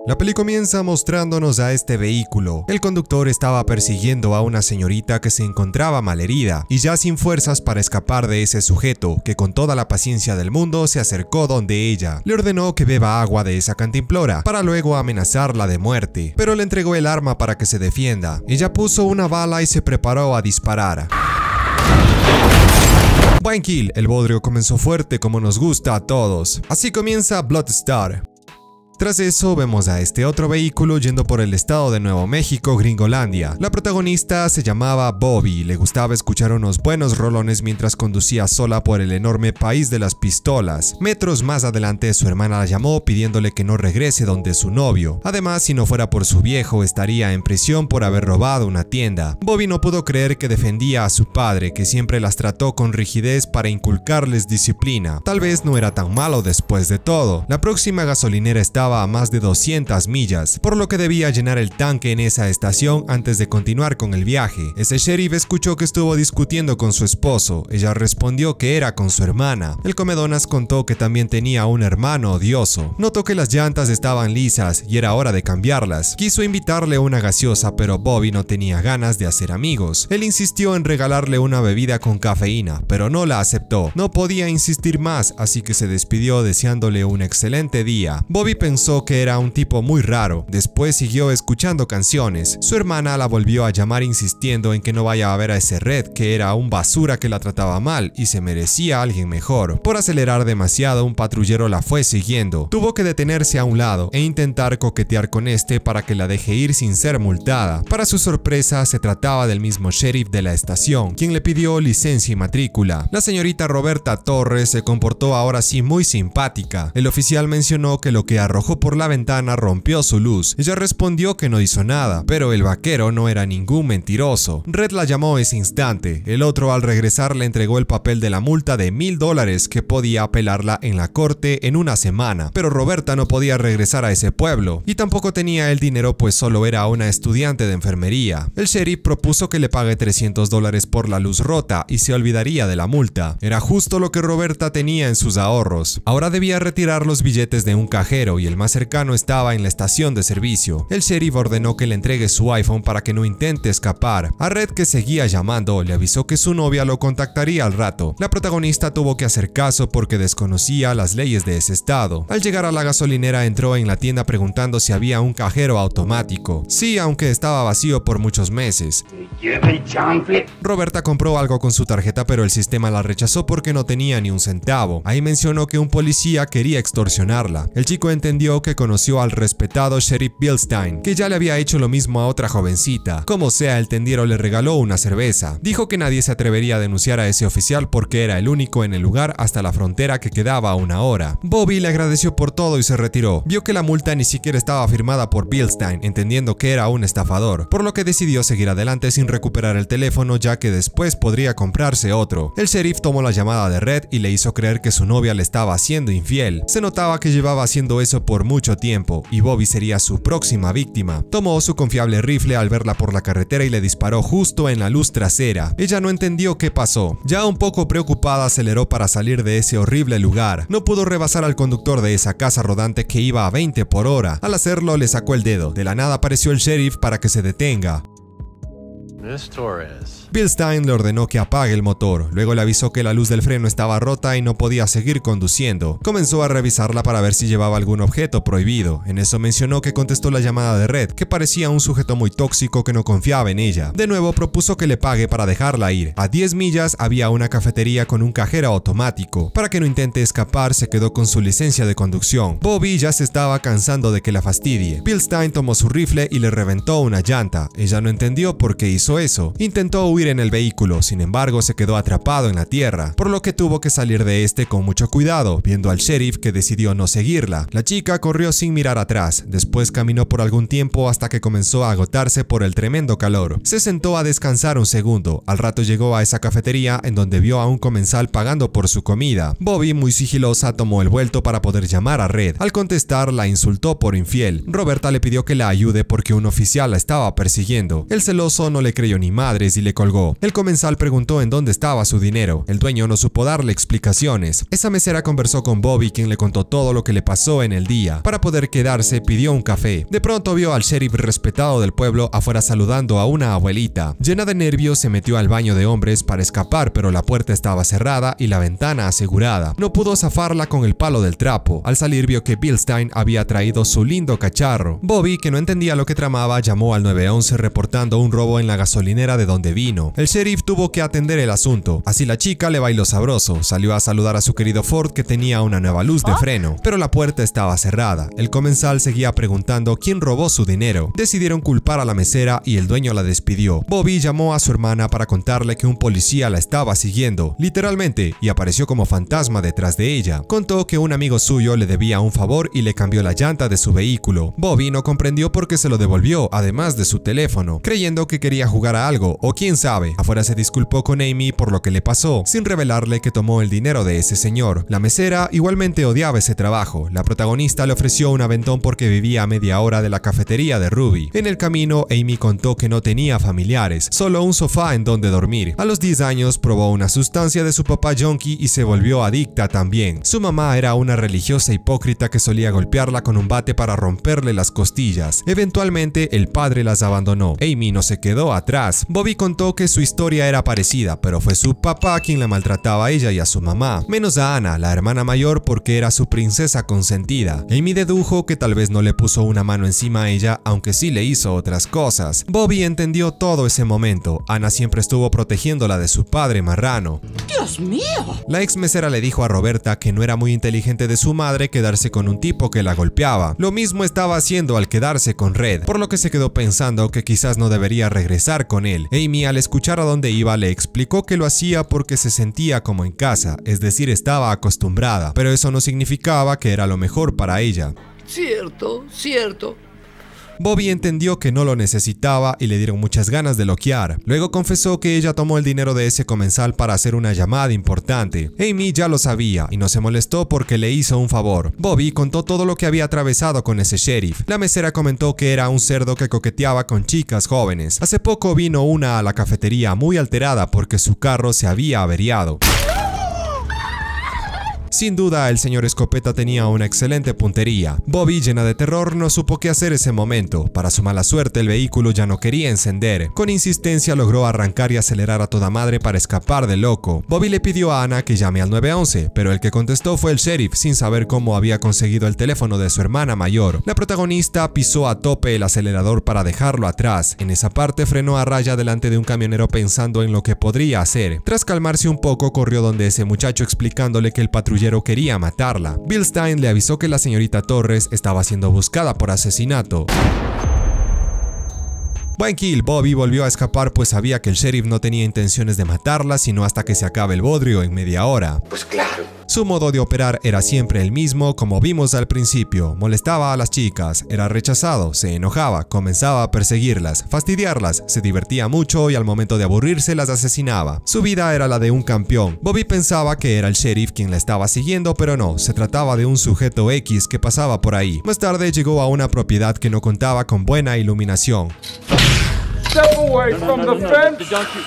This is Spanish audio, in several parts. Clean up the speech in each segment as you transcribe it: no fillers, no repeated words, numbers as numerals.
La peli comienza mostrándonos a este vehículo. El conductor estaba persiguiendo a una señorita que se encontraba malherida y ya sin fuerzas para escapar de ese sujeto, que con toda la paciencia del mundo se acercó donde ella. Le ordenó que beba agua de esa cantimplora, para luego amenazarla de muerte, pero le entregó el arma para que se defienda. Ella puso una bala y se preparó a disparar. Buen kill, el bodrio comenzó fuerte como nos gusta a todos. Así comienza Bloodstar. Tras eso vemos a este otro vehículo yendo por el estado de Nuevo México, Gringolandia. La protagonista se llamaba Bobby, le gustaba escuchar unos buenos rolones mientras conducía sola por el enorme país de las pistolas. Metros más adelante su hermana la llamó pidiéndole que no regrese donde su novio. Además, si no fuera por su viejo, estaría en prisión por haber robado una tienda. Bobby no pudo creer que defendía a su padre, que siempre las trató con rigidez para inculcarles disciplina. Tal vez no era tan malo después de todo. La próxima gasolinera estaba a más de 200 millas, por lo que debía llenar el tanque en esa estación antes de continuar con el viaje. Ese sheriff escuchó que estuvo discutiendo con su esposo. Ella respondió que era con su hermana. El comedonas contó que también tenía un hermano odioso. Notó que las llantas estaban lisas y era hora de cambiarlas. Quiso invitarle una gaseosa, pero Bobby no tenía ganas de hacer amigos. Él insistió en regalarle una bebida con cafeína, pero no la aceptó. No podía insistir más, así que se despidió deseándole un excelente día. Bobby pensó que era un tipo muy raro. Después siguió escuchando canciones. Su hermana la volvió a llamar insistiendo en que no vaya a ver a ese Red, que era un basura que la trataba mal y se merecía a alguien mejor. Por acelerar demasiado, un patrullero la fue siguiendo. Tuvo que detenerse a un lado e intentar coquetear con este para que la deje ir sin ser multada. Para su sorpresa, se trataba del mismo sheriff de la estación, quien le pidió licencia y matrícula. La señorita Roberta Torres se comportó ahora sí muy simpática. El oficial mencionó que lo que arrojó por la ventana rompió su luz. Ella respondió que no hizo nada, pero el vaquero no era ningún mentiroso. Red la llamó ese instante. El otro, al regresar, le entregó el papel de la multa de $1000 que podía apelarla en la corte en una semana. Pero Roberta no podía regresar a ese pueblo y tampoco tenía el dinero, pues solo era una estudiante de enfermería. El sheriff propuso que le pague $300 por la luz rota y se olvidaría de la multa. Era justo lo que Roberta tenía en sus ahorros. Ahora debía retirar los billetes de un cajero y el más cercano estaba en la estación de servicio. El sheriff ordenó que le entregue su iPhone para que no intente escapar. A Red, que seguía llamando, le avisó que su novia lo contactaría al rato. La protagonista tuvo que hacer caso porque desconocía las leyes de ese estado. Al llegar a la gasolinera, entró en la tienda preguntando si había un cajero automático. Sí, aunque estaba vacío por muchos meses. Roberta compró algo con su tarjeta, pero el sistema la rechazó porque no tenía ni un centavo. Ahí mencionó que un policía quería extorsionarla. El chico entendió que conoció al respetado sheriff Bilstein, que ya le había hecho lo mismo a otra jovencita. Como sea, el tendiero le regaló una cerveza. Dijo que nadie se atrevería a denunciar a ese oficial porque era el único en el lugar hasta la frontera, que quedaba a 1 hora. Bobby le agradeció por todo y se retiró. Vio que la multa ni siquiera estaba firmada por Bilstein, entendiendo que era un estafador, por lo que decidió seguir adelante sin recuperar el teléfono, ya que después podría comprarse otro. El sheriff tomó la llamada de Red y le hizo creer que su novia le estaba haciendo infiel. Se notaba que llevaba haciendo eso por mucho tiempo y Bobby sería su próxima víctima. Tomó su confiable rifle al verla por la carretera y le disparó justo en la luz trasera. Ella no entendió qué pasó. Ya un poco preocupada, aceleró para salir de ese horrible lugar. No pudo rebasar al conductor de esa casa rodante que iba a 20 por hora. Al hacerlo, le sacó el dedo. De la nada apareció el sheriff para que se detenga. Miss Torres. Bilstein le ordenó que apague el motor, luego le avisó que la luz del freno estaba rota y no podía seguir conduciendo. Comenzó a revisarla para ver si llevaba algún objeto prohibido. En eso mencionó que contestó la llamada de Red, que parecía un sujeto muy tóxico que no confiaba en ella. De nuevo propuso que le pague para dejarla ir. A 10 millas había una cafetería con un cajero automático. Para que no intente escapar, se quedó con su licencia de conducción. Bobby ya se estaba cansando de que la fastidie. Bilstein tomó su rifle y le reventó una llanta. Ella no entendió por qué hizo eso. Intentó huir en el vehículo, sin embargo se quedó atrapado en la tierra, por lo que tuvo que salir de este con mucho cuidado, viendo al sheriff, que decidió no seguirla. La chica corrió sin mirar atrás, después caminó por algún tiempo hasta que comenzó a agotarse por el tremendo calor. Se sentó a descansar un segundo. Al rato llegó a esa cafetería en donde vio a un comensal pagando por su comida. Bobby, muy sigilosa, tomó el vuelto para poder llamar a Red. Al contestar, la insultó por infiel. Roberta le pidió que la ayude porque un oficial la estaba persiguiendo. El celoso no le creyó ni madres y le colgó. El comensal preguntó en dónde estaba su dinero. El dueño no supo darle explicaciones. Esa mesera conversó con Bobby, quien le contó todo lo que le pasó en el día. Para poder quedarse, pidió un café. De pronto vio al sheriff respetado del pueblo afuera saludando a una abuelita. Llena de nervios, se metió al baño de hombres para escapar, pero la puerta estaba cerrada y la ventana asegurada. No pudo zafarla con el palo del trapo. Al salir vio que Bill Stein había traído su lindo cacharro. Bobby, que no entendía lo que tramaba, llamó al 911 reportando un robo en la gasolinera de donde vino. El sheriff tuvo que atender el asunto. Así la chica le bailó sabroso. Salió a saludar a su querido Ford, que tenía una nueva luz de freno, pero la puerta estaba cerrada. El comensal seguía preguntando quién robó su dinero. Decidieron culpar a la mesera y el dueño la despidió. Bobby llamó a su hermana para contarle que un policía la estaba siguiendo, literalmente, y apareció como fantasma detrás de ella. Contó que un amigo suyo le debía un favor y le cambió la llanta de su vehículo. Bobby no comprendió por qué se lo devolvió, además de su teléfono, creyendo que quería jugar a algo, o quién sabe. Afuera se disculpó con Amy por lo que le pasó, sin revelarle que tomó el dinero de ese señor. La mesera igualmente odiaba ese trabajo. La protagonista le ofreció un aventón porque vivía a media hora de la cafetería de Ruby. En el camino, Amy contó que no tenía familiares, solo un sofá en donde dormir. A los 10 años probó una sustancia de su papá junkie y se volvió adicta también. Su mamá era una religiosa hipócrita que solía golpearla con un bate para romperle las costillas. Eventualmente, el padre las abandonó. Amy no se quedó atrás. Bobby contó que su historia era parecida, pero fue su papá quien la maltrataba a ella y a su mamá, menos a Anna, la hermana mayor, porque era su princesa consentida. Amy dedujo que tal vez no le puso una mano encima a ella, aunque sí le hizo otras cosas. Bobby entendió todo ese momento. Anna siempre estuvo protegiéndola de su padre marrano. ¡Dios mío! La ex mesera le dijo a Roberta que no era muy inteligente de su madre quedarse con un tipo que la golpeaba. Lo mismo estaba haciendo al quedarse con Red, por lo que se quedó pensando que quizás no debería regresar con él. Amy, al escuchar a dónde iba, le explicó que lo hacía porque se sentía como en casa, es decir, estaba acostumbrada, pero eso no significaba que era lo mejor para ella. Cierto. Bobby entendió que no lo necesitaba y le dieron muchas ganas de loquear. Luego confesó que ella tomó el dinero de ese comensal para hacer una llamada importante. Amy ya lo sabía y no se molestó porque le hizo un favor. Bobby contó todo lo que había atravesado con ese sheriff. La mesera comentó que era un cerdo que coqueteaba con chicas jóvenes. Hace poco vino una a la cafetería muy alterada porque su carro se había averiado. Sin duda, el señor Escopeta tenía una excelente puntería. Bobby, llena de terror, no supo qué hacer ese momento. Para su mala suerte, el vehículo ya no quería encender. Con insistencia logró arrancar y acelerar a toda madre para escapar del loco. Bobby le pidió a Anna que llame al 911, pero el que contestó fue el sheriff, sin saber cómo había conseguido el teléfono de su hermana mayor. La protagonista pisó a tope el acelerador para dejarlo atrás. En esa parte frenó a raya delante de un camionero pensando en lo que podría hacer. Tras calmarse un poco, corrió donde ese muchacho explicándole que el patrullero quería matarla. Bill Stein le avisó que la señorita Torres estaba siendo buscada por asesinato. Buen kill. Bobby volvió a escapar pues sabía que el sheriff no tenía intenciones de matarla sino hasta que se acabe el bodrio en media hora. Pues claro. Su modo de operar era siempre el mismo, como vimos al principio. Molestaba a las chicas, era rechazado, se enojaba, comenzaba a perseguirlas, fastidiarlas, se divertía mucho y al momento de aburrirse las asesinaba. Su vida era la de un campeón. Bobby pensaba que era el sheriff quien la estaba siguiendo, pero no, se trataba de un sujeto X que pasaba por ahí. Más tarde llegó a una propiedad que no contaba con buena iluminación.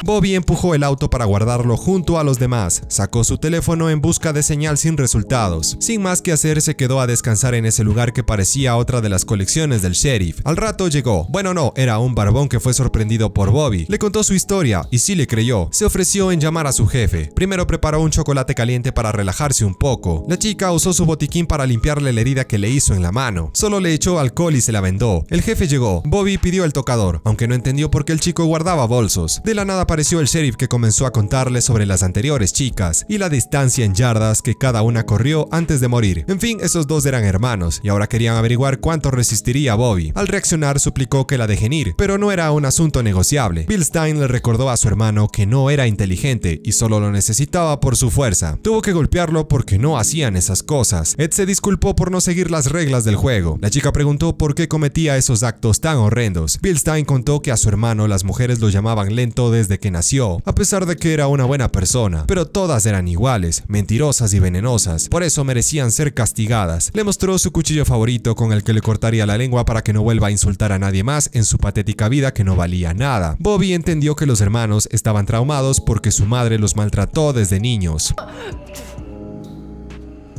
Bobby empujó el auto para guardarlo junto a los demás. Sacó su teléfono en busca de señal sin resultados. Sin más que hacer, se quedó a descansar en ese lugar que parecía otra de las colecciones del sheriff. Al rato llegó. Bueno, no, era un barbón que fue sorprendido por Bobby. Le contó su historia y sí le creyó. Se ofreció en llamar a su jefe. Primero preparó un chocolate caliente para relajarse un poco. La chica usó su botiquín para limpiarle la herida que le hizo en la mano. Solo le echó alcohol y se la vendó. El jefe llegó. Bobby pidió el tocador, aunque no entendió porque el chico guardaba bolsos. De la nada apareció el sheriff que comenzó a contarle sobre las anteriores chicas y la distancia en yardas que cada una corrió antes de morir. En fin, esos dos eran hermanos y ahora querían averiguar cuánto resistiría Bobby. Al reaccionar suplicó que la dejen ir, pero no era un asunto negociable. Bill Stein le recordó a su hermano que no era inteligente y solo lo necesitaba por su fuerza. Tuvo que golpearlo porque no hacían esas cosas. Ed se disculpó por no seguir las reglas del juego. La chica preguntó por qué cometía esos actos tan horrendos. Bill Stein contó que a su hermano hermano, las mujeres lo llamaban lento desde que nació, a pesar de que era una buena persona, pero todas eran iguales, mentirosas y venenosas, por eso merecían ser castigadas. Le mostró su cuchillo favorito con el que le cortaría la lengua para que no vuelva a insultar a nadie más en su patética vida que no valía nada. Bobby entendió que los hermanos estaban traumados porque su madre los maltrató desde niños.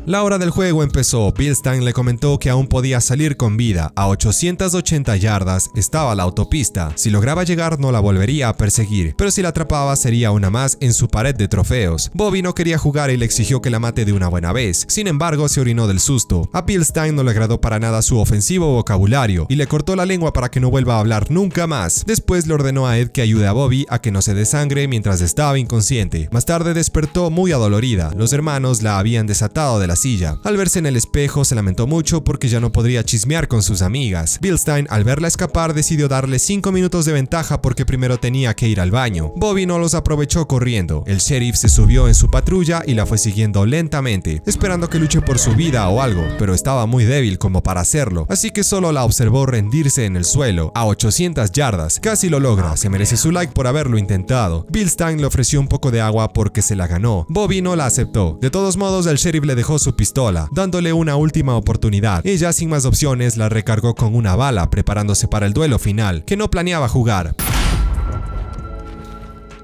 La hora del juego empezó. Bilstein le comentó que aún podía salir con vida. A 880 yardas estaba la autopista. Si lograba llegar no la volvería a perseguir, pero si la atrapaba sería una más en su pared de trofeos. Bobby no quería jugar y le exigió que la mate de una buena vez. Sin embargo, se orinó del susto. A Bilstein no le agradó para nada su ofensivo vocabulario y le cortó la lengua para que no vuelva a hablar nunca más. Después le ordenó a Ed que ayude a Bobby a que no se desangre mientras estaba inconsciente. Más tarde despertó muy adolorida. Los hermanos la habían desatado de la silla. Al verse en el espejo se lamentó mucho porque ya no podría chismear con sus amigas. Bilstein, al verla escapar, decidió darle 5 minutos de ventaja porque primero tenía que ir al baño. Bobby no los aprovechó corriendo. El sheriff se subió en su patrulla y la fue siguiendo lentamente, esperando que luche por su vida o algo, pero estaba muy débil como para hacerlo, así que solo la observó rendirse en el suelo, a 800 yardas. Casi lo logra, se merece su like por haberlo intentado. Bilstein le ofreció un poco de agua porque se la ganó. Bobby no la aceptó. De todos modos, el sheriff le dejó su pistola, dándole una última oportunidad. Ella, sin más opciones, la recargó con una bala, preparándose para el duelo final, que no planeaba jugar.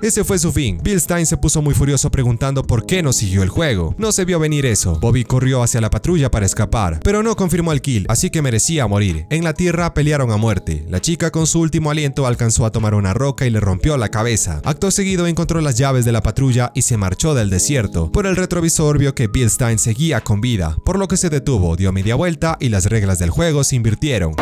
Ese fue su fin. Bilstein se puso muy furioso preguntando por qué no siguió el juego. No se vio venir eso. Bobby corrió hacia la patrulla para escapar, pero no confirmó el kill, así que merecía morir. En la tierra pelearon a muerte. La chica con su último aliento alcanzó a tomar una roca y le rompió la cabeza. Acto seguido encontró las llaves de la patrulla y se marchó del desierto. Por el retrovisor vio que Bilstein seguía con vida, por lo que se detuvo, dio media vuelta y las reglas del juego se invirtieron.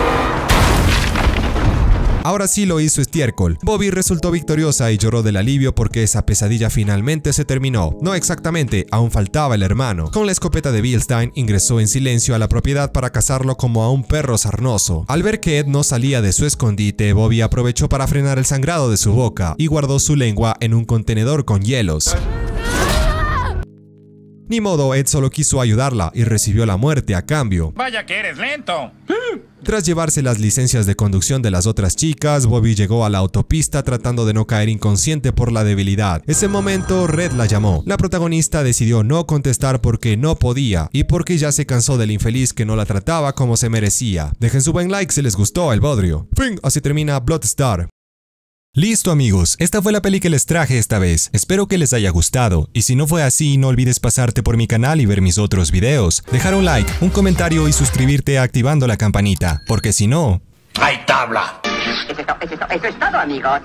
Ahora sí lo hizo estiércol. Bobby resultó victoriosa y lloró del alivio porque esa pesadilla finalmente se terminó. No exactamente, aún faltaba el hermano. Con la escopeta de Bilstein ingresó en silencio a la propiedad para cazarlo como a un perro sarnoso. Al ver que Ed no salía de su escondite, Bobby aprovechó para frenar el sangrado de su boca y guardó su lengua en un contenedor con hielos. Ni modo, Ed solo quiso ayudarla y recibió la muerte a cambio. Vaya que eres lento. Tras llevarse las licencias de conducción de las otras chicas, Bobby llegó a la autopista tratando de no caer inconsciente por la debilidad. Ese momento, Red la llamó. La protagonista decidió no contestar porque no podía y porque ya se cansó del infeliz que no la trataba como se merecía. Dejen su buen like si les gustó el bodrio. Fin, así termina Bloodstar. Listo amigos, esta fue la peli que les traje esta vez, espero que les haya gustado, y si no fue así no olvides pasarte por mi canal y ver mis otros videos, dejar un like, un comentario y suscribirte activando la campanita, porque si no... ¡Hay tabla! Eso es todo, amigos.